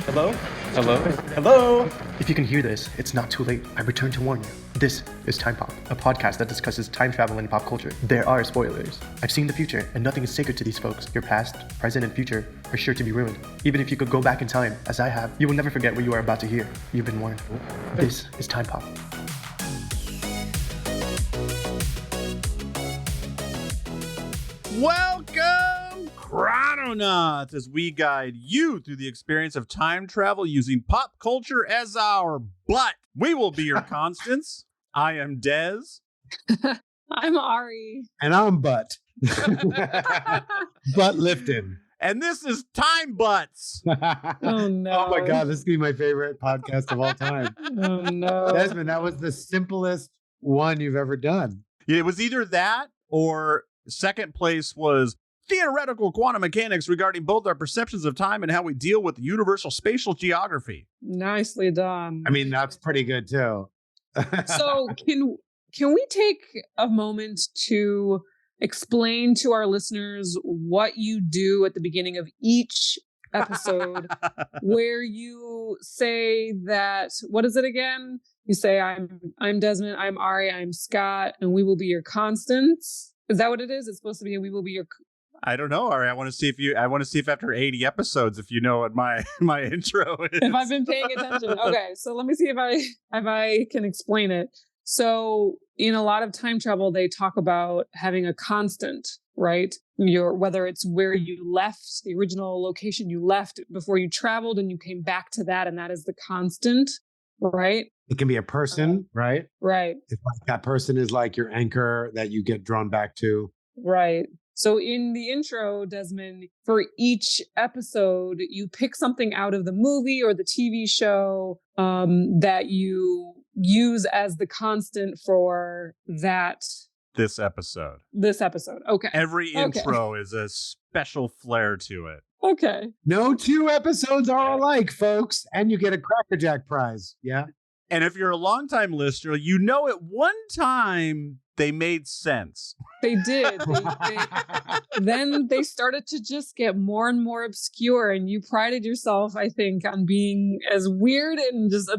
Hello? Hello? Hello? If you can hear this, it's not too late. I return to warn you. This is Time Pop, a podcast that discusses time travel and pop culture. There are spoilers. I've seen the future, and nothing is sacred to these folks. Your past, present, and future are sure to be ruined. Even if you could go back in time, as I have, you will never forget what you are about to hear. You've been warned. This is Time Pop. Welcome, Chrononauts, as we guide you through the experience of time travel using pop culture as our butt. We will be your constants. I am Dez. I'm Ari. And I'm Butt. Butt lifting. And this is Time Butts. Oh, no. Oh, my God. This is going to be my favorite podcast of all time. Oh, no. Desmond, that was the simplest one you've ever done. It was either that or second place was theoretical quantum mechanics regarding both our perceptions of time and how we deal with the universal spatial geography. Nicely done. I mean, that's pretty good, too. So can we take a moment to explain to our listeners what you do at the beginning of each episode where you say that, what is it again? You say, I'm Desmond, I'm Ari, I'm Scott, and we will be your constants. Is that what it is? It's supposed to be, we will be your... I don't know, Ari. I want to see if after 80 episodes, if you know what my intro is. If I've been paying attention. Okay, so let me see if I can explain it. So in a lot of time travel, they talk about having a constant, right? Whether it's where you left, the original location you left before you traveled and you came back to that, and that is the constant, right? It can be a person, right? Right. If that person is like your anchor that you get drawn back to. Right. So in the intro, Desmond, for each episode, you pick something out of the movie or the TV show that you use as the constant for that. This episode. Okay. Every intro is a special flair to it. Okay. No two episodes are alike, folks. And you get a Cracker Jack prize. Yeah. And if you're a longtime listener, you know at one time they made sense. They did. Then they started to just get more and more obscure, and you prided yourself, I think, on being as weird and just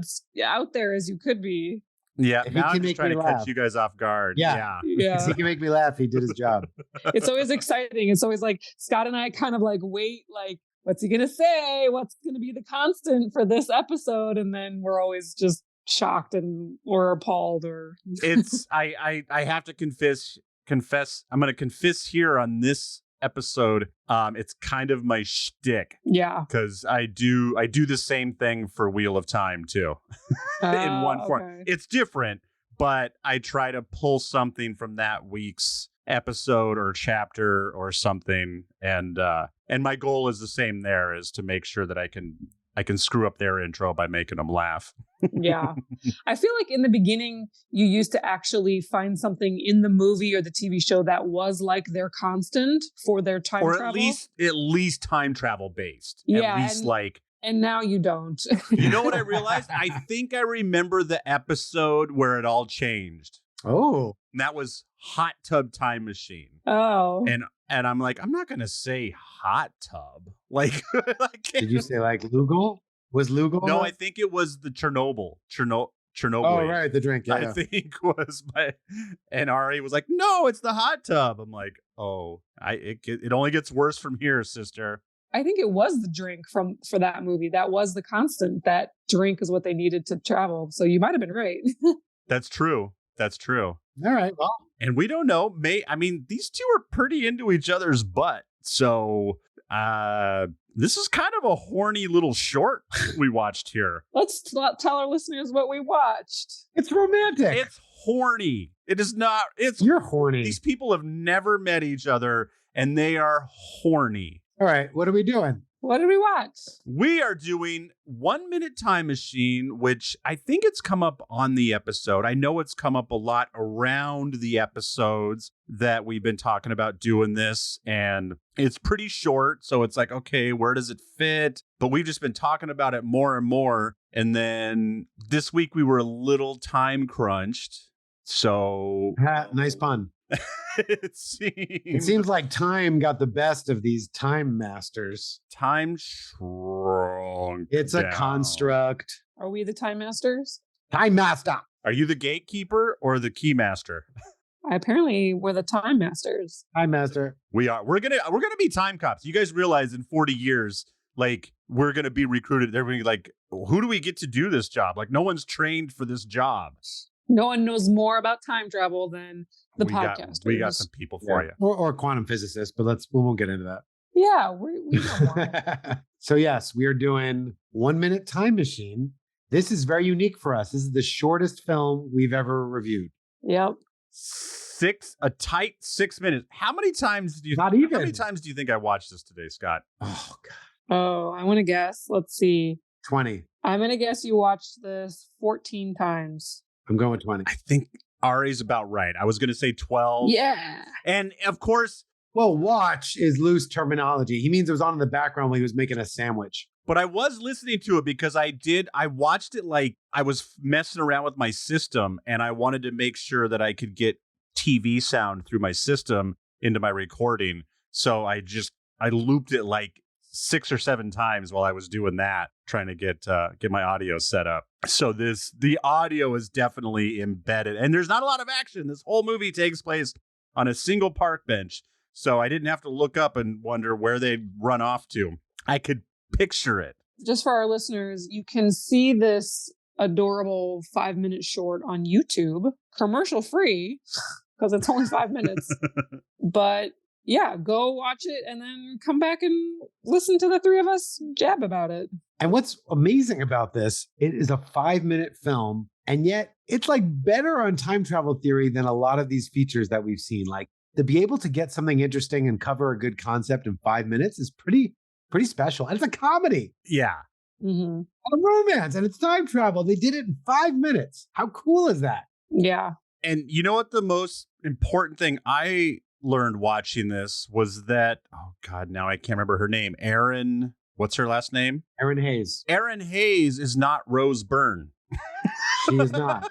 out there as you could be. Yeah, If now he can I'm just make trying me to laugh. catch you guys off guard. Yeah. If he can make me laugh, he did his job. It's always exciting. It's always like Scott and I kind of like wait, like, what's he going to say? What's going to be the constant for this episode? And then we're always just shocked or appalled or It's I have to confess I'm gonna confess here on this episode. It's kind of my shtick. Yeah. Because I do the same thing for Wheel of Time too. In one form. Okay. It's different, but I try to pull something from that week's episode or chapter or something. And my goal is the same there, is to make sure that I can screw up their intro by making them laugh. Yeah. I feel like in the beginning, you used to actually find something in the movie or the TV show that was like their constant for their time Or travel. at least time travel based. Yeah, At least and now you don't. you know what I realized? I think I remember the episode where it all changed. Oh. And that was Hot Tub Time Machine. Oh. And I'm like, I'm not going to say hot tub. Like, Did you say like Lugal? Was Lugal? No, I think it was the Chernobyl. Chernobyl. Oh, right. The drink. Yeah. I think was and Ari was like, no, it's the hot tub. I'm like, oh, it only gets worse from here, sister. I think it was the drink for that movie. That was the constant. That drink is what they needed to travel. So you might have been right. That's true. All right. Well, And we don't know. These two are pretty into each other's butt. So this is kind of a horny little short we watched here. Let's tell our listeners what we watched. it's romantic. It's horny. It is not. You're horny. These people have never met each other and they are horny. All right. What are we doing? What did we watch? We are doing 1 Minute Time Machine, which I think it's come up on the episode. I know it's come up a lot around the episodes that we've been talking about doing this, and it's pretty short. So it's like, okay, where does it fit? But we've just been talking about it more and more. And then this week we were a little time crunched. So Nice pun. It seems like time got the best of these time masters. Time shrunk. It's a down. construct. Are we the time masters? Time master. Are you the gatekeeper or the key master? Apparently, we're the time masters. Time master. We are. We're gonna be time cops. You guys realize in 40 years, like we're gonna be recruited. They're gonna be like, who do we get to do this job? Like no one's trained for this job. No one knows more about time travel than the podcasters. We got some people for you. Or quantum physicists, but we won't get into that. Yeah, we know more. So yes, we are doing 1 Minute Time Machine. This is very unique for us. This is the shortest film we've ever reviewed. Yep. A tight 6 minutes. How many times do you Not even. How many times do you think I watched this today, Scott? Oh God. Oh, I want to guess. Let's see. 20. I'm going to guess you watched this 14 times. I'm going with 20. I think Ari's about right. I was going to say 12. Yeah. And of course, Well, watch is loose terminology. He means it was on in the background when he was making a sandwich. but I was listening to it because I watched it like I was messing around with my system and I wanted to make sure that I could get TV sound through my system into my recording. So I looped it like 6 or 7 times while I was doing that, trying to get my audio set up. So the audio is definitely embedded, and there's not a lot of action. This whole movie takes place on a single park bench, so I didn't have to look up and wonder where they'd run off to. I could picture it. Just for our listeners, you can see this adorable 5-minute short on YouTube, commercial free, because it's only 5 minutes. But yeah, go watch it and then come back and listen to the three of us jab about it. And what's amazing about this, it is a 5-minute film, and yet it's like better on time travel theory than a lot of these features that we've seen. Like to be able to get something interesting and cover a good concept in 5 minutes is pretty special. And it's a comedy. Yeah. Mm-hmm. A romance, and it's time travel. They did it in 5 minutes. How cool is that? Yeah. And you know what the most important thing I learned watching this was that, oh God, now I can't remember her name. Erin, what's her last name? Erin Hayes. Erin Hayes is not Rose Byrne. She is not.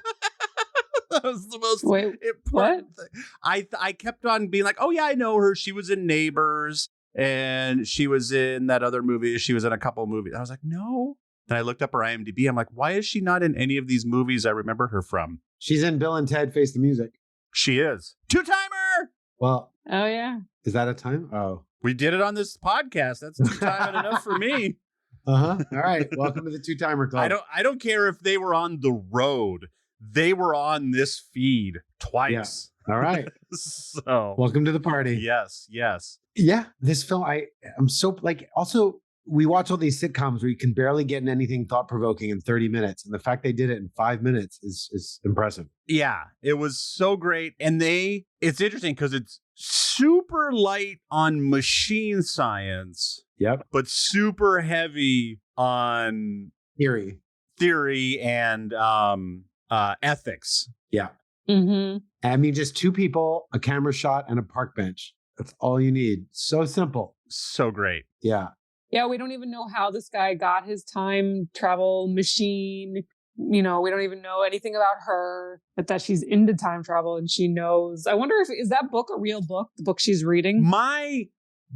That was the most what? important thing. I kept on being like, oh yeah, I know her. She was in Neighbors and she was in that other movie. She was in a couple of movies. I was like, no. Then I looked up her IMDb. I'm like, why is she not in any of these movies I remember her from? She's in Bill and Ted Face the Music. She is. Two-timer! Well, Oh, yeah. is that a time? Oh. We did it on this podcast. That's two-timing enough for me. Uh-huh. All right. Welcome to the Two-Timer Club. I don't care if they were on the road. They were on this feed twice. Yeah. All right. So Welcome to the party. yes. Yeah. This film, I'm so like, also, we watch all these sitcoms where you can barely get in anything thought-provoking in 30 minutes. And the fact they did it in 5 minutes is impressive. Yeah, it was so great. And it's interesting because it's super light on machine science, Yep. but super heavy on theory and ethics. Yeah. Mm-hmm. I mean, just 2 people, a camera shot, and a park bench. That's all you need. So simple. So great. Yeah. Yeah, we don't even know how this guy got his time travel machine. You know, we don't even know anything about her, but that she's into time travel and she knows. I wonder is that book a real book, the book she's reading? My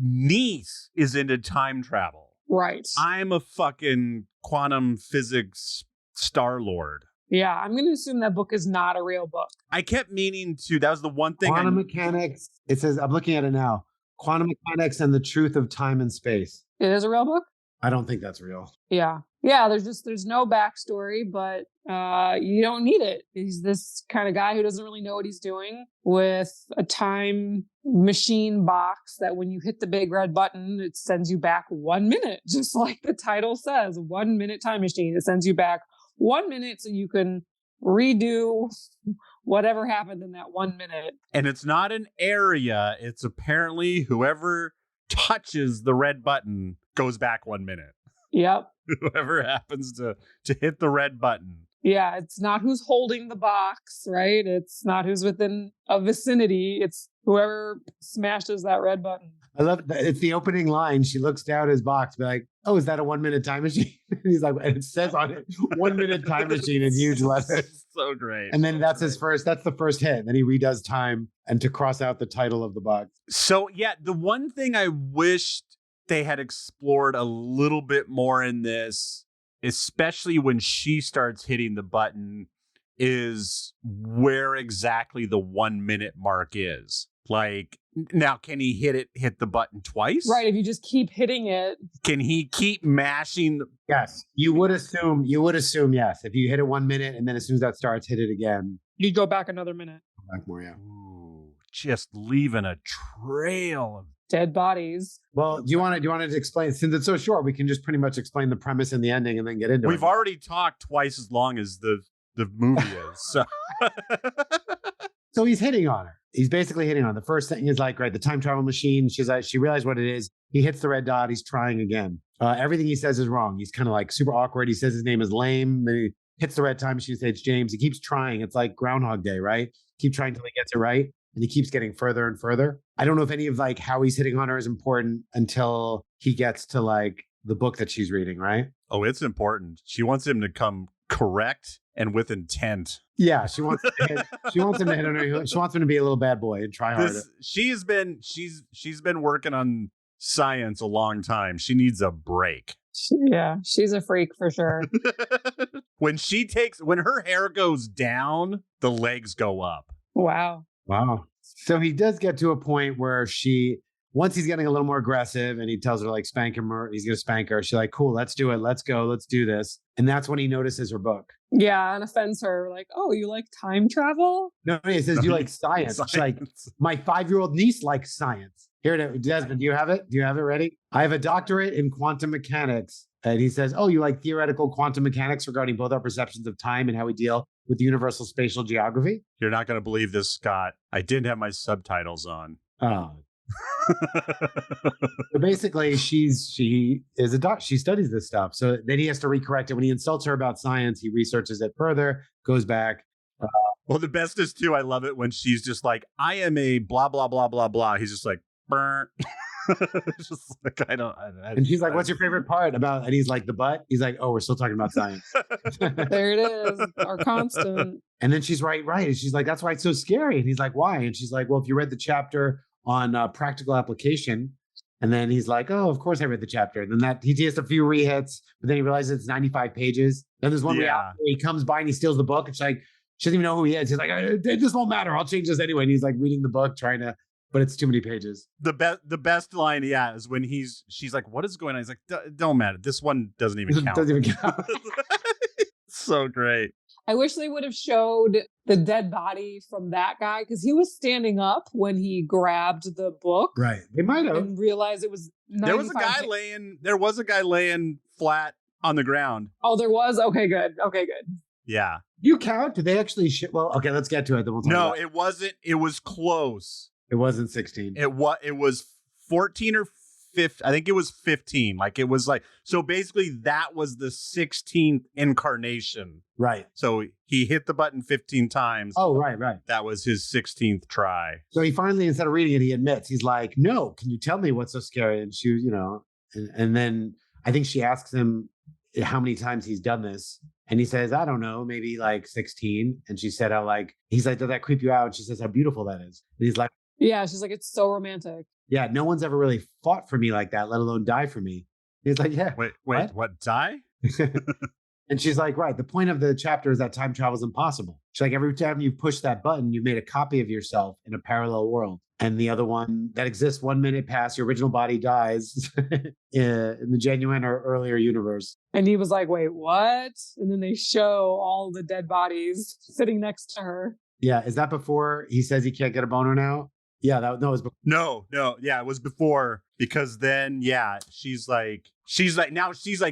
niece is into time travel. Right. I'm a fucking quantum physics Star-Lord. Yeah, I'm going to assume that book is not a real book. I kept meaning to, that was the one thing. Quantum mechanics. It says, I'm looking at it now. Quantum mechanics and the truth of time and space. It is a real book? I don't think that's real. Yeah. Yeah, there's no backstory, but you don't need it. He's this kind of guy who doesn't really know what he's doing with a time machine box that when you hit the big red button, it sends you back 1 minute, just like the title says, 1 minute time machine. It sends you back 1 minute so you can redo whatever happened in that 1 minute. And it's not an area. It's apparently whoever touches the red button goes back 1 minute. Yep. Whoever happens to hit the red button. Yeah, it's not who's holding the box, right? It's not who's within a vicinity. It's whoever smashes that red button. I love that. It's the opening line. She looks down his box, be like, "Oh, is that a 1 minute time machine?" And he's like, and it says on it, 1 minute time machine in huge letters. So great. And then that's the first hit. Then he redoes time and to cross out the title of the box. So yeah, the one thing I wished they had explored a little bit more in this, especially when she starts hitting the button, is where exactly the 1 minute mark is. Like, now, can he hit the button twice? Right. If you just keep hitting it. Can he keep mashing? Yes. You would assume yes. If you hit it 1 minute and then as soon as that starts, hit it again. You go back another minute. Back more, yeah. Ooh, just leaving a trail of dead bodies. Well, do you want to explain, since it's so short, we can just pretty much explain the premise and the ending and then get into it. We've already talked twice as long as the movie is. So. So he's hitting on her. He's basically hitting on her. The first thing is like, right, the time travel machine. She's like, she realized what it is. He hits the red dot. He's trying again. Everything he says is wrong. He's kind of like super awkward. He says his name is lame. Then he hits the red time machine. Says it's James. He keeps trying. It's like Groundhog Day, right? Keep trying till he gets it right. And he keeps getting further and further. I don't know if any of like how he's hitting on her is important until he gets to like the book that she's reading, right? Oh, it's important. She wants him to come correct and with intent. Yeah, she wants him to hit on her. She wants him to be a little bad boy and try harder. She's been working on science a long time. She needs a break. Yeah, she's a freak for sure. When her hair goes down, the legs go up. Wow. So he does get to a point where once he's getting a little more aggressive and he tells her like spank him or he's going to spank her. She's like, cool, let's do it. Let's go. Let's do this. And that's when he notices her book. Yeah, and offends her. Like, oh, you like time travel? No, he says, you like science. She's like, my 5-year-old niece likes science. Here it is. Desmond, do you have it? Do you have it ready? I have a doctorate in quantum mechanics. And he says, oh, you like theoretical quantum mechanics regarding both our perceptions of time and how we deal with universal spatial geography? You're not going to believe this, Scott. I didn't have my subtitles on. Oh. So basically, she is a doc. She studies this stuff. So then he has to recorrect it. When he insults her about science, he researches it further, goes back. Well, the best is too, I love it when she's just like, I am a blah, blah, blah, blah, blah. He's just like, burn. It's just like, and she's like, what's your favorite part about? And he's like, the butt. He's like, oh, we're still talking about science. There it is. Our constant. And then she's right. And she's like, that's why it's so scary. And he's like, why? And she's like, well, if you read the chapter on practical application. And then he's like, oh, of course I read the chapter. And then he has a few rehits, but then he realizes it's 95 pages. Then there's one where he comes by and he steals the book. It's like, she doesn't even know who he is. He's like, this won't matter. I'll change this anyway. And he's like reading the book, but it's too many pages. The best line, is when she's like, what is going on? He's like, don't matter. This one doesn't even count. Doesn't even count. So great. I wish they would have showed the dead body from that guy because he was standing up when he grabbed the book. Right. They might have. And realized it was 95 There was a guy laying flat on the ground. Oh, there was? Okay, good. Yeah. You count? Did they actually well, okay, let's get to it. Then we'll talk about it wasn't. It was close. It wasn't 16. It was 14 or 15. I think it was 15. Like it was like, so basically that was the 16th incarnation. Right. So he hit the button 15 times. Oh, right. That was his 16th try. So he finally, instead of reading it, he admits, he's like, no, can you tell me what's so scary? And she, and then I think she asks him how many times he's done this. And he says, I don't know, maybe like 16. And she said, he's like, does that creep you out? And she says, how beautiful that is. And he's like, yeah, she's like, it's so romantic. Yeah, no one's ever really fought for me like that, let alone die for me. He's like, yeah. Wait, what die? And she's like, right, the point of the chapter is that time travel is impossible. She's like, every time you push that button, you've made a copy of yourself in a parallel world. And the other one that exists 1 minute past, your original body dies in the genuine or earlier universe. And he was like, wait, what? And then they show all the dead bodies sitting next to her. Yeah, is that before he says he can't get a boner now? Yeah, it was before. No, yeah, it was before because then, she's like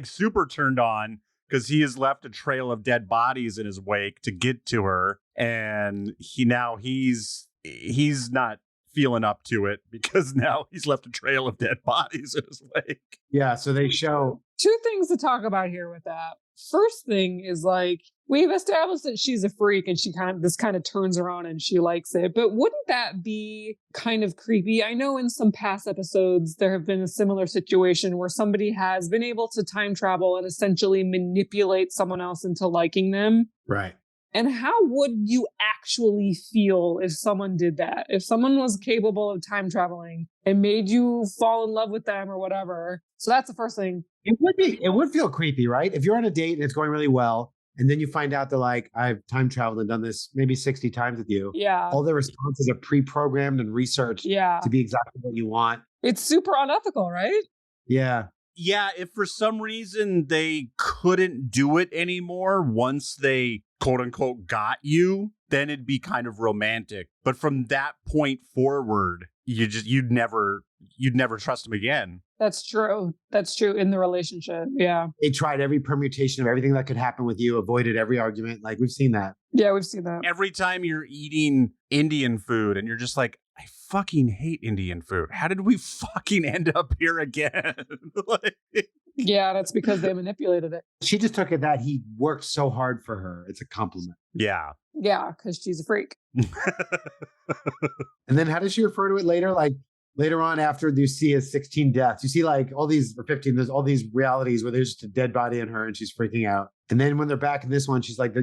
super turned on because he has left a trail of dead bodies in his wake to get to her, and he's not feeling up to it because now he's left a trail of dead bodies in his wake. Yeah, so they show Two things to talk about here with that. First thing is like, we've established that she's a freak and this kind of turns her on and she likes it. But wouldn't that be kind of creepy? I know in some past episodes, there have been a similar situation where somebody has been able to time travel and essentially manipulate someone else into liking them. right. And how would you actually feel if someone did that? If someone was capable of time traveling and made you fall in love with them or whatever. So that's the first thing. It would feel creepy, right? If you're on a date and it's going really well, and then you find out they're like, I've time traveled and done this maybe 60 times with you. Yeah. All their responses are pre-programmed and researched Yeah. to be exactly what you want. It's super unethical, right? Yeah. Yeah, if for some reason they couldn't do it anymore once they quote unquote got you, then it'd be kind of romantic. But from that point forward, you'd never trust them again. That's true. That's true in the relationship. Yeah. They tried every permutation of everything that could happen with you, avoided every argument. Like we've seen that. Yeah, we've seen that. Every time you're eating Indian food and you're just like, I fucking hate Indian food. How did we fucking end up here again? Like, Yeah, that's because they manipulated it. She just took it that he worked so hard for her. It's a compliment. yeah. Yeah, because she's a freak. And then how does she refer to it later? Like later on after you see his 16 deaths, you see like all these, or 15, there's all these realities where there's just a dead body in her and she's freaking out. And then when they're back in this one, she's like,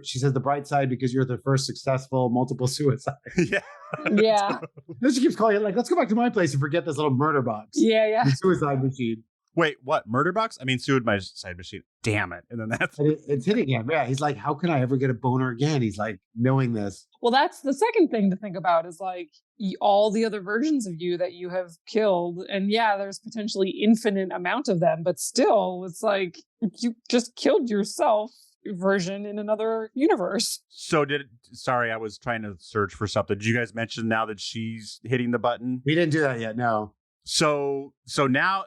she says the bright side because you're the first successful multiple suicide. Yeah. Yeah. Then she keeps calling it like, let's go back to my place and forget this little murder box. Yeah. The suicide machine. Wait, what? Murder box? I mean, suicide machine. Damn it. And then that's And it's hitting him. Yeah. He's like, how can I ever get a boner again? He's like, knowing this. Well, that's the second thing to think about is like all the other versions of you that you have killed. And yeah, there's potentially infinite amount of them, but still it's like you just killed yourself version in another universe. So sorry, I was trying to search for something. Did you guys mention now that she's hitting the button? We didn't do that yet. No. So now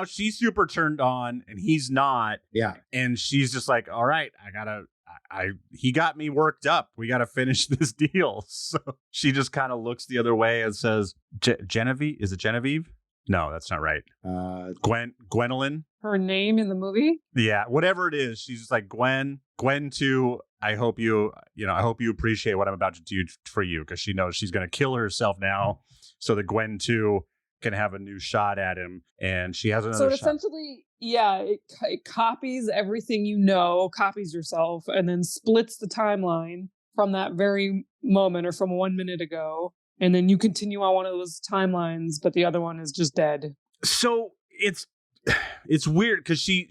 she's super turned on and he's not. Yeah. And she's just like, all right, he got me worked up. We got to finish this deal. So she just kind of looks the other way and says, Genevieve? Is it Genevieve? No, that's not right. Gwendolyn. Her name in the movie? Yeah, whatever it is. She's just like, Gwen 2, I hope you appreciate what I'm about to do for you, because she knows she's going to kill herself now. So the Gwen 2 can have a new shot at him, and she has another shot. Essentially, yeah, it copies everything you know, copies yourself, and then splits the timeline from that very moment or from 1 minute ago. And then you continue on one of those timelines, but the other one is just dead. So it's weird because she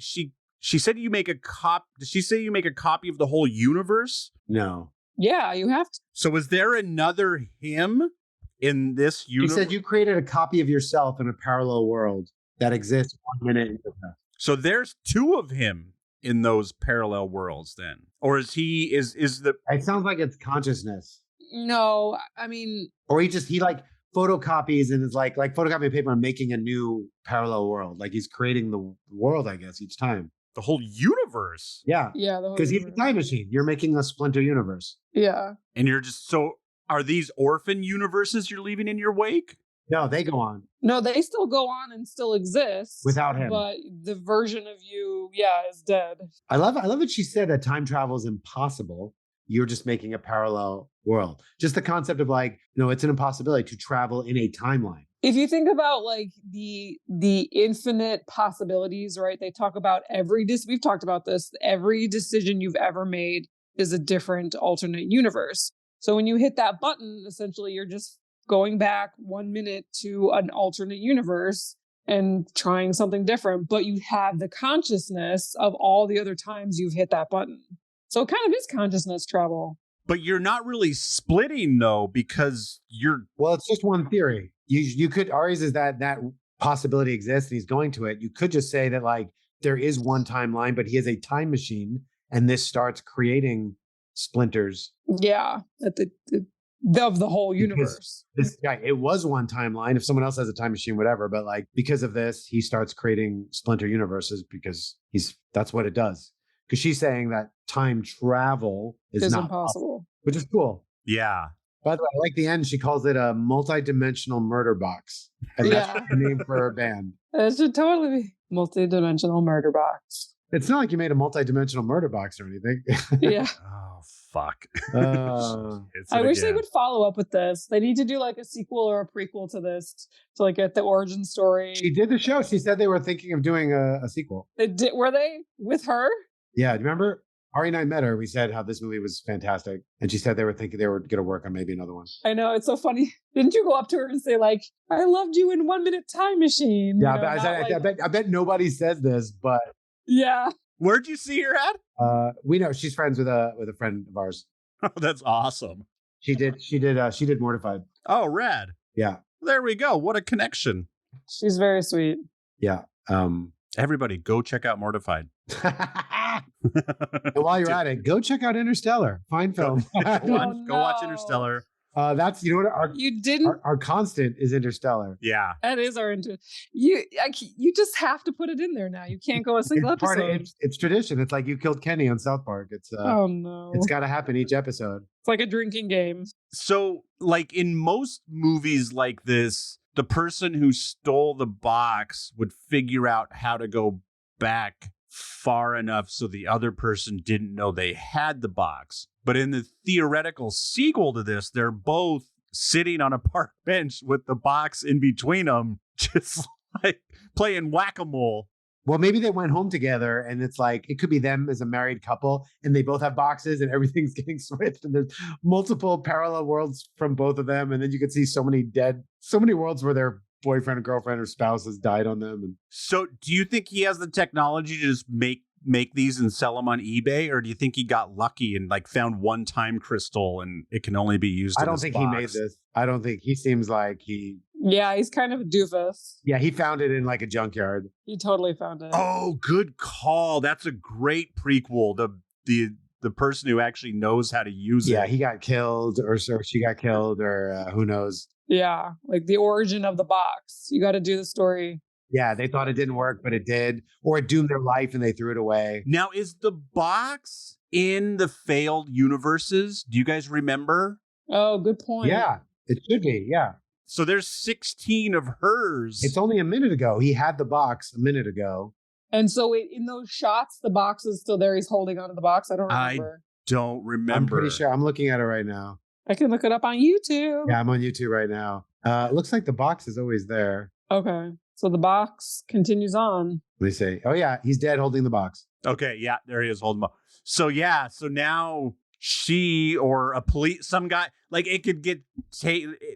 said you make a copy. Did she say you make a copy of the whole universe? No. Yeah, you have to. So is there another him in this universe? She said you created a copy of yourself in a parallel world that exists 1 minute in the past. So there's 2 of him in those parallel worlds then? Or is the... It sounds like it's consciousness. No, I mean... Or he like photocopies and is like photocopying paper and making a new parallel world. Like he's creating the world, I guess, each time. The whole universe? Yeah. Yeah. Because he's a time machine. You're making a splinter universe. Yeah. And you're just... So are these orphan universes you're leaving in your wake? No, they go on. No, they still go on and still exist. Without him. But the version of you, is dead. I love what she said, that time travel is impossible. You're just making a parallel world. Just the concept of like, it's an impossibility to travel in a timeline. If you think about like the infinite possibilities, right? They talk about we've talked about this, every decision you've ever made is a different alternate universe. So when you hit that button, essentially you're just going back 1 minute to an alternate universe and trying something different, but you have the consciousness of all the other times you've hit that button. So it kind of is consciousness travel. But you're not really splitting though, because Well, it's just one theory. You could, Ari's is that possibility exists and he's going to it. You could just say that like there is one timeline, but he is a time machine and this starts creating splinters. Yeah. Of the whole universe. This guy, it was one timeline. If someone else has a time machine, whatever, but like because of this, he starts creating splinter universes because that's what it does. Because she's saying that time travel is not impossible. Which is cool. Yeah. By the way, I like the end. She calls it a multi-dimensional murder box. And that's Yeah. the name for her band. It should totally be multi-dimensional murder box. It's not like you made a multi-dimensional murder box or anything. Yeah. Oh, fuck. It's I it wish they again. would follow up with this. They need to do like a sequel or a prequel to this to like get the origin story. She did the show. She said they were thinking of doing a sequel. Were they with her? Yeah. Do you remember? Ari and I met her. We said how this movie was fantastic. And she said they were thinking they were going to work on maybe another one. I know, it's so funny. Didn't you go up to her and say like, I loved you in 1 Minute Time Machine? Yeah, You know, I bet nobody says this, but yeah. Where'd you see her at? we know she's friends with a friend of ours. Oh, that's awesome. She did Mortified. Oh, rad. Yeah. There we go. What a connection. She's very sweet. Yeah. Everybody, go check out Mortified. And while you're at it, go check out Interstellar. Fine film. Go watch no. Interstellar. That's what You didn't. our constant is Interstellar. Yeah. That is our you just have to put it in there now. You can't go a single It's part episode. of it's tradition. It's like You Killed Kenny on South Park. It's Oh no. it's got to happen each episode. It's like a drinking game. So, like in most movies like this, the person who stole the box would figure out how to go back far enough so the other person didn't know they had the box. But in the theoretical sequel to this, they're both sitting on a park bench with the box in between them, just like playing whack-a-mole. Well, maybe they went home together and it's like, it could be them as a married couple and they both have boxes and everything's getting switched and there's multiple parallel worlds from both of them. And then you could see so many worlds where their boyfriend or girlfriend or spouse has died on them. And So do you think he has the technology to just make these and sell them on eBay? Or do you think he got lucky and like found one time crystal and it can only be used I in don't this think box? he made this. I don't think he seems like Yeah, he's kind of a doofus. he found it in like a junkyard. He totally found it. Oh, good call. That's a great prequel. The person who actually knows how to use Yeah, it. he got killed or she got killed or who knows. Yeah, like the origin of the box. You got to do the story. Yeah, they thought it didn't work, but it did. Or it doomed their life and they threw it away. Now, is the box in the failed universes? Do you guys remember? Oh, good point. Yeah, it should be. Yeah. So there's 16 of hers. It's only a minute ago. He had the box a minute ago. And so in those shots, the box is still there. He's holding onto the box. I don't remember. Don't remember. I'm pretty sure. I'm looking at it right now. I can look it up on YouTube. Yeah, I'm on YouTube right now. It looks like the box is always there. Okay. So the box continues on. Let me see. Oh, yeah, he's dead holding the box. Okay, yeah, there he is holding them up. So yeah, so now she or some guy, like it could get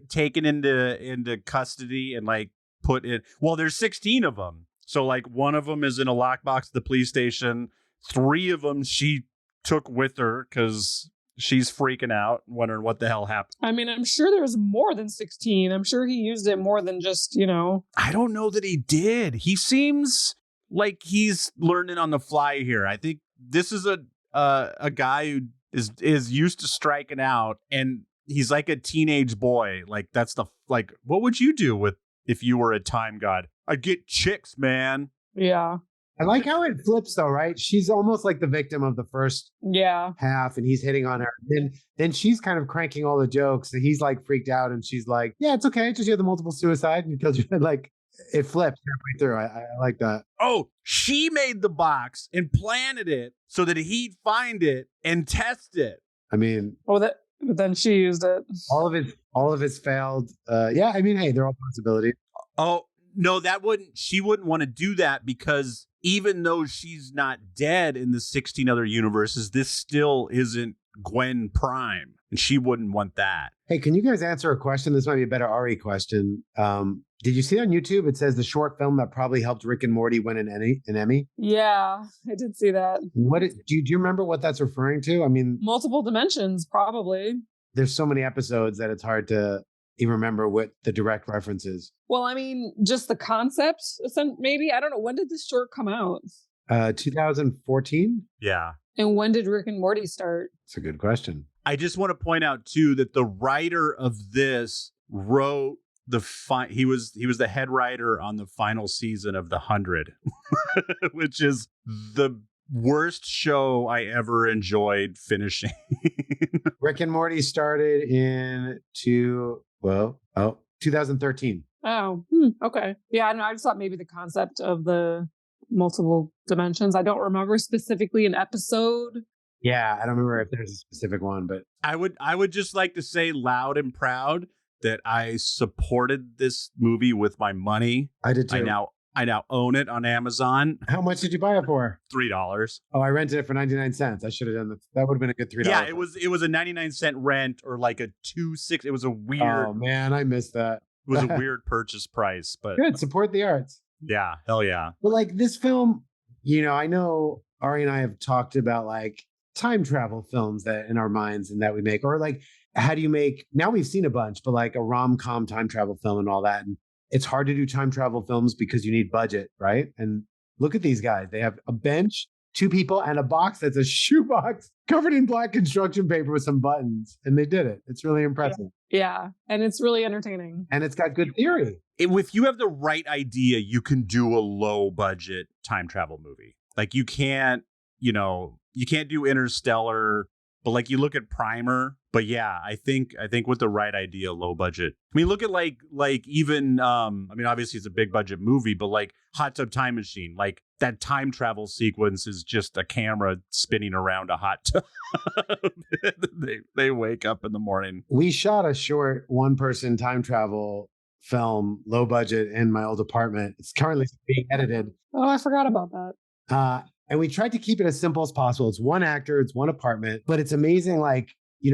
taken into custody and like put in. Well, there's 16 of them. So like one of them is in a lockbox at the police station. 3 of them she took with her because she's freaking out, wondering what the hell happened. I mean, I'm sure there was more than 16. I'm sure he used it more than just, I don't know that he did. He seems like he's learning on the fly here. I think this is a guy who is used to striking out, and he's like a teenage boy. Like that's what would you do if you were a time god? I'd get chicks, man. Yeah. I like how it flips though, right? She's almost like the victim of the first Yeah. half and he's hitting on her. Then she's kind of cranking all the jokes and he's like freaked out and she's like, yeah, it's okay. Just you had the multiple suicide and you killed your like it flips halfway through. I like that. Oh, she made the box and planted it so that he'd find it and test it. I mean, But then she used it. all of his failed. Yeah, I mean, hey, they're all possibilities. Oh, no, she wouldn't want to do that because even though she's not dead in the 16 other universes, this still isn't Gwen Prime, and she wouldn't want that. Hey, can you guys answer a question? This might be a better Ari question. Did you see on YouTube? It says the short film that probably helped Rick and Morty win an Emmy. Yeah, I did see that. Do you remember what that's referring to? I mean, Multiple dimensions, probably. there's so many episodes that it's hard to even remember what the direct reference is. Well, I mean, just the concept, maybe. I don't know. When did this short come out? 2014? Yeah. And when did Rick and Morty start? It's a good question. I just want to point out, too, that the writer of this wrote he was the head writer on the final season of The 100, which is the worst show I ever enjoyed finishing. Rick and Morty started in 2013. Oh, okay. Yeah, no, I just thought maybe the concept of the multiple dimensions. I don't remember specifically an episode. Yeah, I don't remember if there's a specific one, but I would just like to say loud and proud that I supported this movie with my money. I did too. I now own it on Amazon. How much did you buy it for? $3. Oh, I rented it for 99 cents. I should have done that. That would have been a good $3. Yeah, it was a 99-cent rent or like a 2.6. It was a weird. Oh man, I missed that. It was a weird purchase price, but Good, support the arts. yeah, hell yeah. But like this film, I know Ari and I have talked about like time travel films that in our minds and that we make, or like how do you make, now we've seen a bunch, but like a rom-com time travel film and all that. And it's hard to do time travel films because you need budget, right? And look at these guys. They have a bench, 2 people, and a box that's a shoebox covered in black construction paper with some buttons. And they did it. It's really impressive. Yeah, and it's really entertaining. And it's got good theory. If you have the right idea, you can do a low budget time travel movie. Like you can't do Interstellar, but like you look at Primer. But yeah, I think with the right idea, low budget. I mean, look at like even obviously it's a big budget movie, but like Hot Tub Time Machine, like that time travel sequence is just a camera spinning around a hot tub. they wake up in the morning. We shot a short 1-person time travel film, low budget, in my old apartment. It's currently being edited. Oh, I forgot about that. And we tried to keep it as simple as possible. It's 1 actor, it's 1 apartment, but it's amazing, like,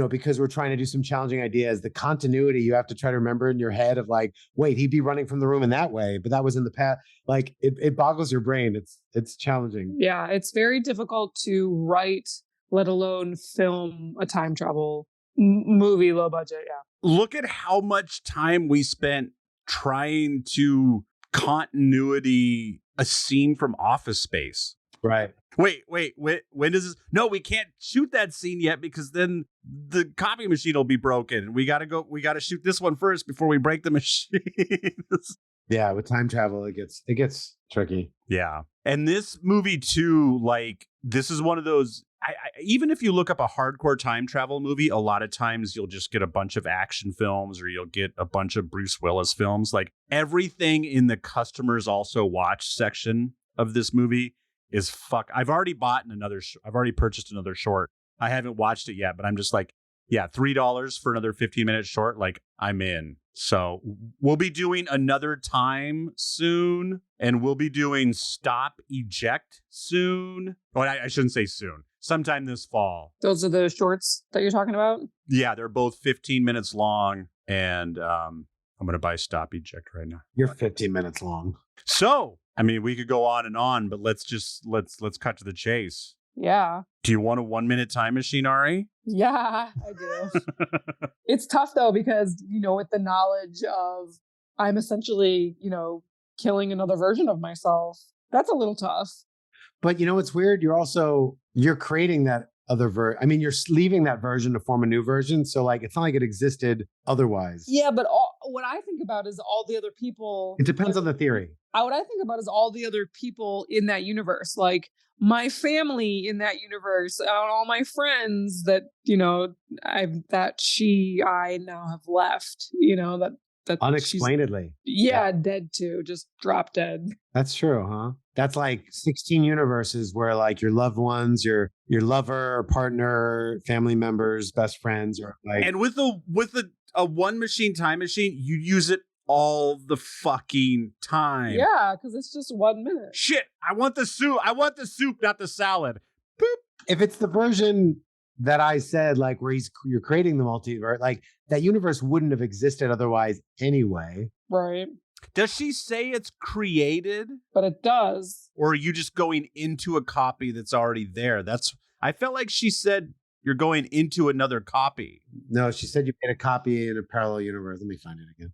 because we're trying to do some challenging ideas, the continuity you have to try to remember in your head of like, wait, he'd be running from the room in that way, but that was in the past. Like it boggles your brain. It's challenging. Yeah, it's very difficult to write, let alone film a time travel movie low budget. Yeah. Look at how much time we spent trying to continuity a scene from Office Space. Right. Wait, when does this? No, we can't shoot that scene yet because then the copy machine will be broken. We got to shoot this one first before we break the machine. Yeah, with time travel, it gets tricky. Yeah. And this movie too, like this is one of those, even if you look up a hardcore time travel movie, a lot of times you'll just get a bunch of action films or you'll get a bunch of Bruce Willis films. Like everything in the customers also watch section of this movie is fuck. I've already purchased another short. I haven't watched it yet, but I'm just like, yeah, $3 for another 15-minute short. Like I'm in. So we'll be doing Another Time soon, and we'll be doing Stop Eject soon. Oh, I shouldn't say soon. Sometime this fall. Those are the shorts that you're talking about? Yeah, they're both 15 minutes long, and I'm going to buy Stop Eject right now. You're 15 minutes long. So, I mean, we could go on and on, but let's cut to the chase. Yeah. Do you want a 1-minute time machine, Ari? Yeah, I do. It's tough though, because, with the knowledge of I'm essentially, killing another version of myself. That's a little tough. But what's weird? You're creating that other version. You're leaving that version to form a new version. So like, it's not like it existed otherwise. Yeah, but what I think about is all the other people. It depends on the theory. What I think about is all the other people in that universe, like my family in that universe, all my friends that, I now have left, that unexplainedly. Dead too, just drop dead. That's true, huh? That's like 16 universes where like your loved ones, your lover or partner, family members, best friends, or like. And with a 1 time machine, you use it all the fucking time. Yeah, because it's just 1 minute. Shit, I want the soup. I want the soup, not the salad. Boop. If it's the version that I said, like where you're creating the multiverse, like that universe wouldn't have existed otherwise anyway. Right. Does she say it's created? But it does. Or are you just going into a copy that's already there? I felt like she said you're going into another copy. No, she said you made a copy in a parallel universe. Let me find it again.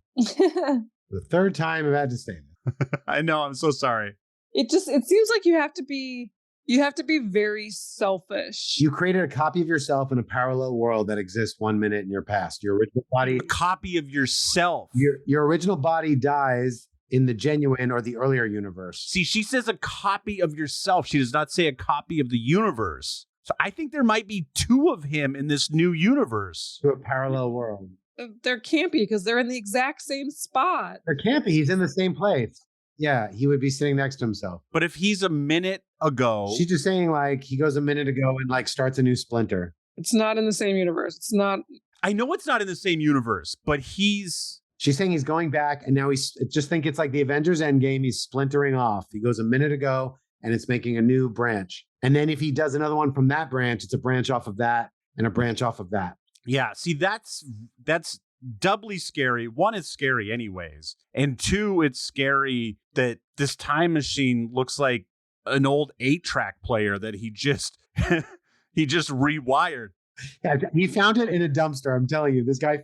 The third time I've had to say this. I know. I'm so sorry. It seems like you have to be very selfish. You created a copy of yourself in a parallel world that exists 1 minute in your past. Your original body. A copy of yourself. Your original body dies in the genuine or the earlier universe. See, she says a copy of yourself. She does not say a copy of the universe. So I think there might be two of him in this new universe. To a parallel world. There can't be because they're in the exact same spot. There can't be. He's in the same place. Yeah, he would be sitting next to himself. But if he's a minute ago. She's just saying like he goes a minute ago and like starts a new Splinter. It's not in the same universe. It's not. I know it's not in the same universe, but he's. She's saying he's going back and now he's just think it's like the Avengers Endgame. He's splintering off. He goes a minute ago and it's making a new branch. And then if he does another one from that branch, it's a branch off of that and a branch off of that. Yeah, see, that's doubly scary. One, it's scary anyways. And two, it's scary that this time machine looks like an old 8-track player that he just he just rewired. Yeah, he found it in a dumpster. I'm telling you, this guy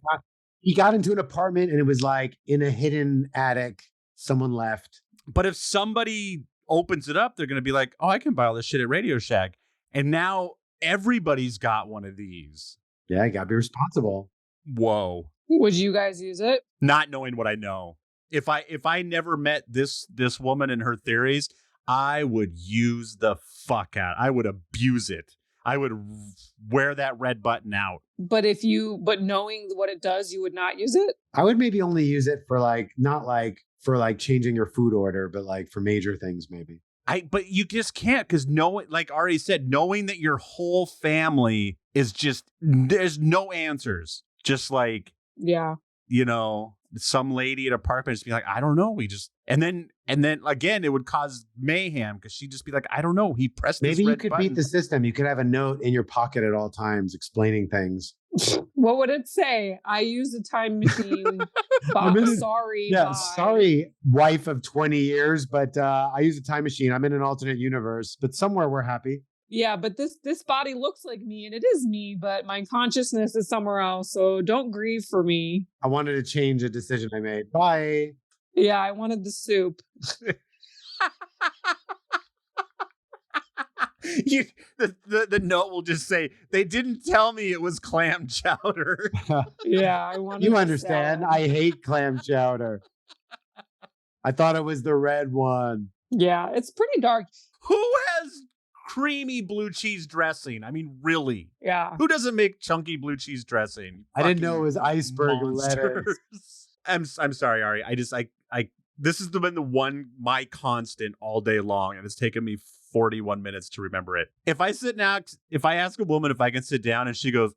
he got into an apartment and it was like in a hidden attic. Someone left. But if somebody opens it up, they're going to be like, oh, I can buy all this shit at Radio Shack. And now everybody's got one of these. Yeah, you got to be responsible. Whoa. Would you guys use it? Not knowing what I know. If I never met this woman and her theories, I would use the fuck out. I would abuse it. I would wear that red button out. But knowing what it does, you would not use it? I would maybe only use it for like, not like for like changing your food order, but like for major things maybe. But you just can't, because knowing, like Ari said, knowing that your whole family is just, there's no answers. Just like, yeah, you know, some lady at an apartment just be like, I don't know. And then again, it would cause mayhem because she'd just be like, I don't know. He pressed maybe this you red could button. beat the system. You could have a note in your pocket at all times explaining things. What would it say? I use a time machine. Sorry. Yeah, bye. sorry, wife of 20 years, but I use a time machine. I'm in an alternate universe, but somewhere we're happy. Yeah, but this body looks like me and it is me, but my consciousness is somewhere else. So don't grieve for me. I wanted to change a decision I made. Bye. Yeah, I wanted the soup. The note will just say, they didn't tell me it was clam chowder. Yeah, I wanted You the understand. salad. I hate clam chowder. I thought it was the red one. Yeah, it's pretty dark. Who has creamy blue cheese dressing? I mean, really? Yeah. Who doesn't make chunky blue cheese dressing? I didn't know it was iceberg lettuce. Monsters. I'm sorry, Ari. This has been my constant all day long, and it's taken me 41 minutes to remember it. If I ask a woman if I can sit down and she goes,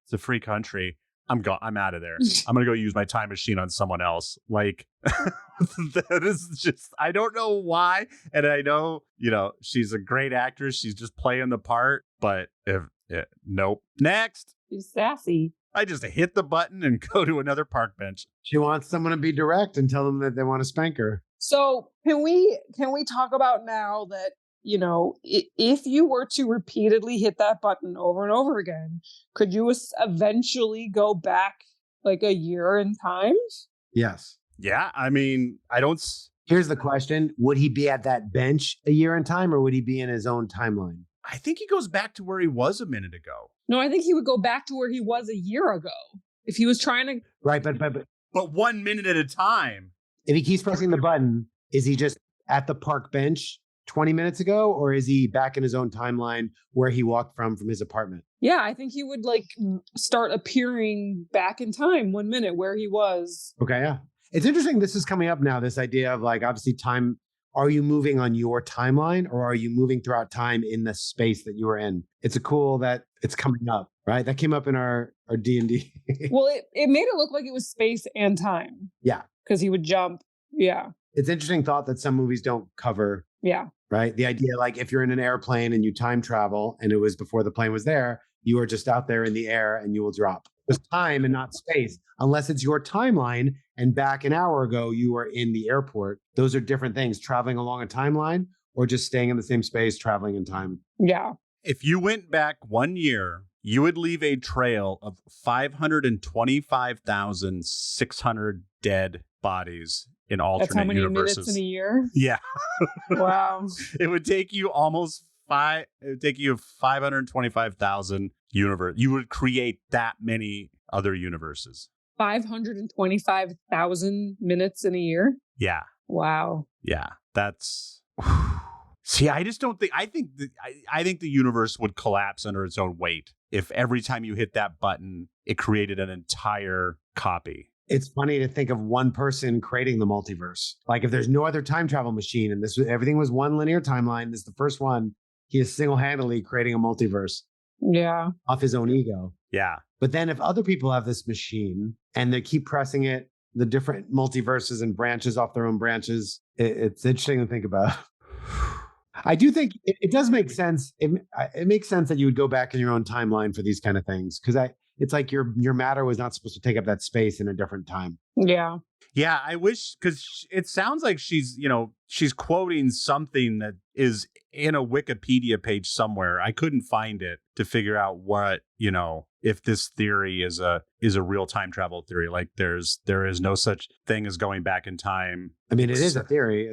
it's a free country, I'm out of there. I'm going to go use my time machine on someone else. Like, that is just, I don't know why. And I know, she's a great actress. She's just playing the part, but nope. Next. She's sassy. I just hit the button and go to another park bench. She wants someone to be direct and tell them that they want to spank her. So can we talk about now that, if you were to repeatedly hit that button over and over again, could you eventually go back like a year in time? Yes. Yeah. I mean, Here's the question. Would he be at that bench a year in time or would he be in his own timeline? I think he goes back to where he was a minute ago. No, I think he would go back to where he was a year ago. If he was trying to... Right, but 1 minute at a time. If he keeps pressing the button, is he just at the park bench 20 minutes ago, or is he back in his own timeline where he walked from his apartment? Yeah, I think he would start appearing back in time 1 minute where he was. Okay, yeah. It's interesting. This is coming up now, this idea of obviously time. Are you moving on your timeline or are you moving throughout time in the space that you are in? It's cool that it's coming up, right? That came up in our D&D. Well, it made it look like it was space and time. Yeah. Because he would jump. Yeah. It's interesting thought that some movies don't cover. Yeah. Right? The idea, if you're in an airplane and you time travel and it was before the plane was there, you are just out there in the air and you will drop. It's time and not space, unless it's your timeline. And back an hour ago, you were in the airport. Those are different things, traveling along a timeline or just staying in the same space, traveling in time. Yeah. If you went back 1 year, you would leave a trail of 525,600 dead bodies in alternate universes. That's how many minutes in a year? Yeah. Wow. It would take you it would take you 525,000 universe. You would create that many other universes. 525,000 minutes in a year? Yeah. Wow. Yeah, that's. See, I just don't think. I think the universe would collapse under its own weight if every time you hit that button, it created an entire copy. It's funny to think of one person creating the multiverse. Like if there's no other time travel machine and everything was one linear timeline, this is the first one. He is single-handedly creating a multiverse Yeah. off his own ego. Yeah. But then if other people have this machine and they keep pressing it, the different multiverses and branches off their own branches, it's interesting to think about. I do think it does make sense. It makes sense that you would go back in your own timeline for these kind of things because it's like your matter was not supposed to take up that space in a different time. Yeah. Yeah, I wish, because it sounds like she's quoting something that is in a Wikipedia page somewhere. I couldn't find it to figure out what, if this theory is a real time travel theory. Like there is no such thing as going back in time. I mean, it is a theory.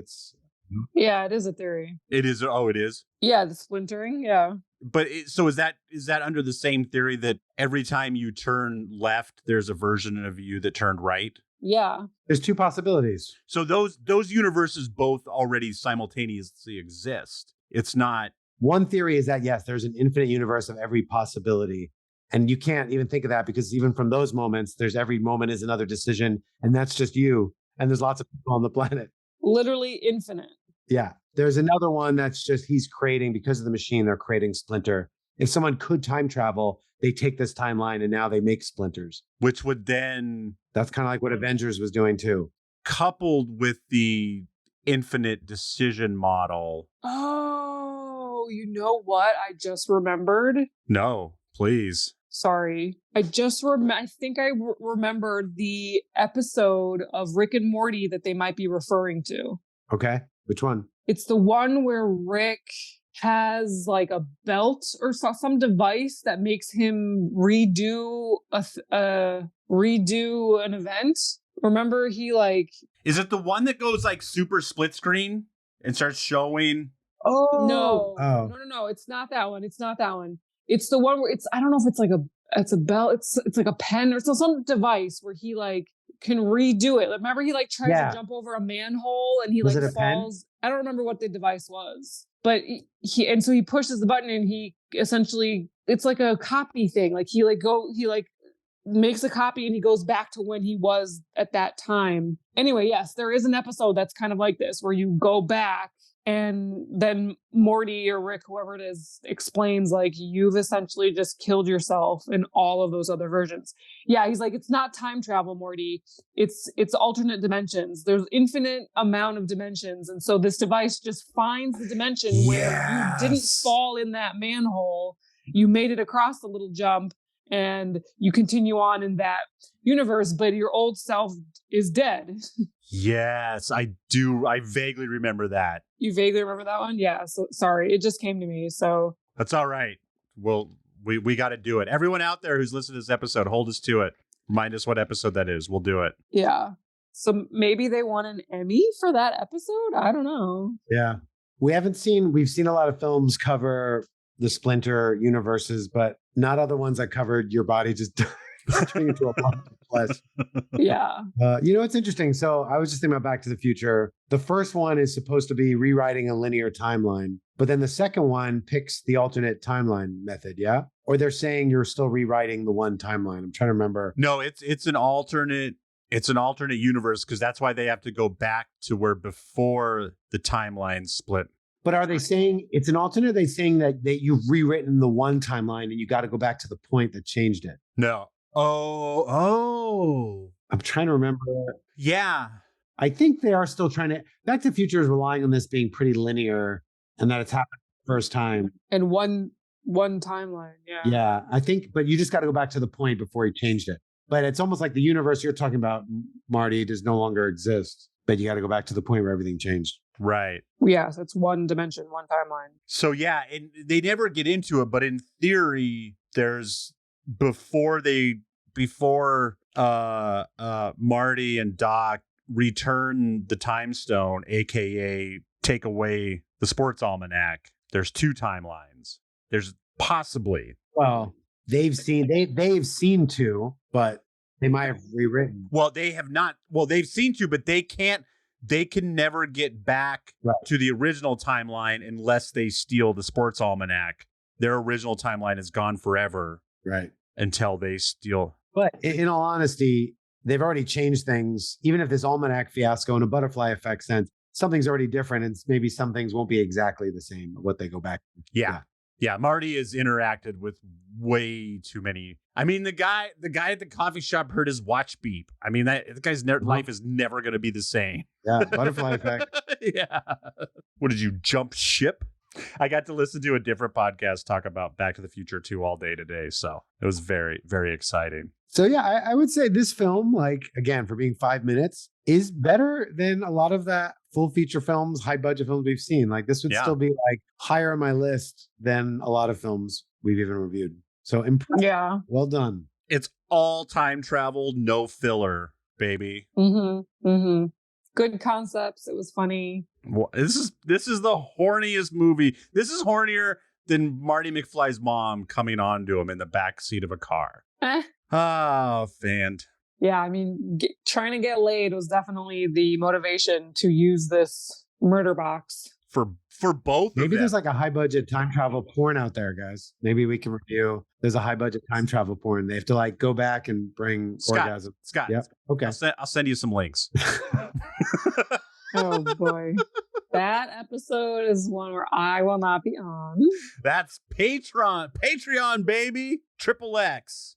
Yeah, it is a theory. It is. Oh, it is. Yeah, the splintering. Yeah. But so is that under the same theory that every time you turn left, there's a version of you that turned right? Yeah. There's two possibilities. So those universes both already simultaneously exist. It's not. One theory is that, yes, there's an infinite universe of every possibility. And you can't even think of that because even from those moments, every moment is another decision. And that's just you. And there's lots of people on the planet. Literally infinite. Yeah. There's another one that's just he's creating, because of the machine, they're creating Splinter. If someone could time travel, they take this timeline and now they make splinters. Which would then... That's kind of like what Avengers was doing too. Coupled with the infinite decision model. Oh, you know what? I just remembered. No, please. Sorry. I think I remembered the episode of Rick and Morty that they might be referring to. Okay. Which one? It's the one where Rick has like a belt or some device that makes him redo an event. Remember he like... Is it the one that goes like super split screen and starts showing? Oh. No. It's not that one. It's the one where I don't know if it's like a belt. It's like a pen or some device where he like can redo it. Remember he like tries to jump over a manhole and he was like it a falls. Pen? I don't remember what the device was, but he pushes the button and he essentially, it's like a copy thing. Like he makes a copy and he goes back to when he was at that time. Anyway, yes, there is an episode that's kind of like this where you go back and then Morty or Rick, whoever it is, explains like you've essentially just killed yourself in all of those other versions. Yeah, he's like, it's not time travel, Morty. It's alternate dimensions. There's infinite amount of dimensions. And so this device just finds the dimension where you didn't fall in that manhole. You made it across the little jump and you continue on in that universe, but your old self is dead. Yes, I do. I vaguely remember that. You vaguely remember that one? Yeah. So sorry, it just came to me. So that's all right. Well, we got to do it. Everyone out there who's listening to this episode, hold us to it. Remind us what episode that is. We'll do it. Yeah. So maybe they won an Emmy for that episode. I don't know. Yeah. We've seen a lot of films cover the Splinter universes, but not other ones that covered your body just turning into a block of flesh. Yeah. It's interesting. So I was just thinking about Back to the Future. The first one is supposed to be rewriting a linear timeline, but then the second one picks the alternate timeline method. Yeah. Or they're saying you're still rewriting the one timeline. I'm trying to remember. No, it's an alternate. It's an alternate universe because that's why they have to go back to where before the timeline split. But are they saying it's an alternate? Are they saying that you've rewritten the one timeline and you got to go back to the point that changed it? No. Oh. I'm trying to remember. Yeah. I think they are still trying to. Back to the Future is relying on this being pretty linear and that it's happened the first time. And one timeline. Yeah. Yeah. I think, but you just got to go back to the point before he changed it. But it's almost like the universe you're talking about, Marty, does no longer exist. But you got to go back to the point where everything changed. Right. Yeah, so it's one dimension, one timeline. So yeah, and they never get into it, but in theory, there's before Marty and Doc return the time stone, aka take away the sports almanac, there's two timelines. There's possibly. Well, they've seen two, but they might have rewritten. Well, they have not. Well, they've seen two, but they can't. they can never get back to the original timeline unless they steal the sports almanac. Their original timeline is gone forever. Right. Until they steal. But in all honesty, they've already changed things. Even if this almanac fiasco in a butterfly effect sense, something's already different, and maybe some things won't be exactly the same what they go back to. Yeah, Marty has interacted with way too many. I mean, the guy at the coffee shop heard his watch beep. I mean, the guy's life is never going to be the same. Yeah, butterfly effect. Yeah. What did you jump ship? I got to listen to a different podcast talk about Back to the Future 2 all day today. So it was very, very exciting. So yeah, I would say this film, like, again, for being 5 minutes, is better than a lot of that full feature films, high budget films we've seen. Like, this would still be like higher on my list than a lot of films we've even reviewed. So impressive. Yeah. Well done. It's all time travel, no filler, baby. Mm-hmm. Mm-hmm. Good concepts. It was funny. Well, this is the horniest movie. This is hornier than Marty McFly's mom coming on to him in the back seat of a car. Oh, fanned. Yeah, I mean, trying to get laid was definitely the motivation to use this murder box. For both of them. Maybe there's like a high budget time travel porn out there, guys. Maybe we can review. There's a high budget time travel porn. They have to like go back and bring orgasm. Scott. Yeah. Okay. I'll send you some links. Oh boy. That episode is one where I will not be on. That's Patreon, baby. XXX.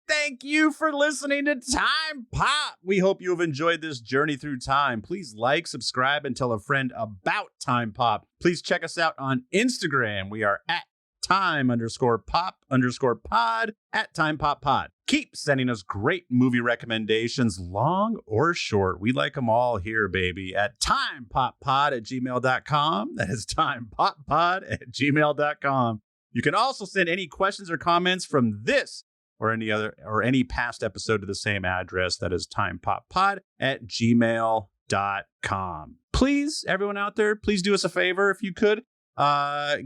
Thank you for listening to Time Pop. We hope you have enjoyed this journey through time. Please like, subscribe, and tell a friend about Time Pop. Please check us out on Instagram. We are at time_pop_pod at timepoppod. Keep sending us great movie recommendations, long or short. We like them all here, baby, at timepoppod@gmail.com. That is timepoppod@gmail.com. You can also send any questions or comments from this or any past episode to the same address. That is timepoppod@gmail.com. Please, everyone out there, please do us a favor if you could.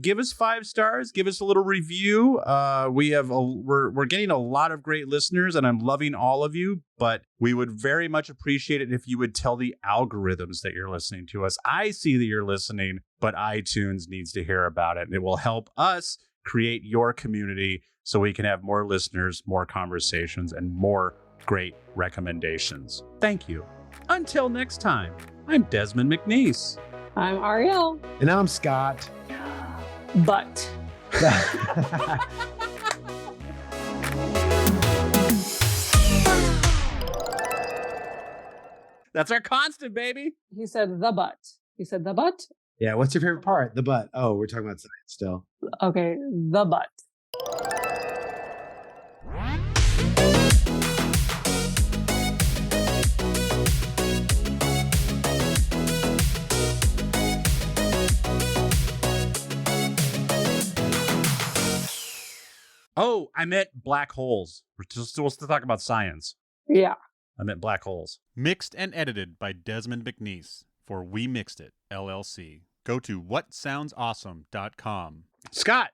Give us 5 stars. Give us a little review. We're getting a lot of great listeners, and I'm loving all of you. But we would very much appreciate it if you would tell the algorithms that you're listening to us. I see that you're listening, but iTunes needs to hear about it, and it will help us create your community so we can have more listeners, more conversations, and more great recommendations. Thank you. Until next time, I'm Desmond McNeese. I'm Ariel. And I'm Scott. But. That's our constant, baby. He said the butt. He said the butt? Yeah, what's your favorite part? The butt. Oh, we're talking about science still. Okay, the butt. Oh, I meant black holes. We're supposed to talk about science. Yeah. I meant black holes. Mixed and edited by Desmond McNeese for We Mixed It, LLC. Go to whatsoundsawesome.com. Scott,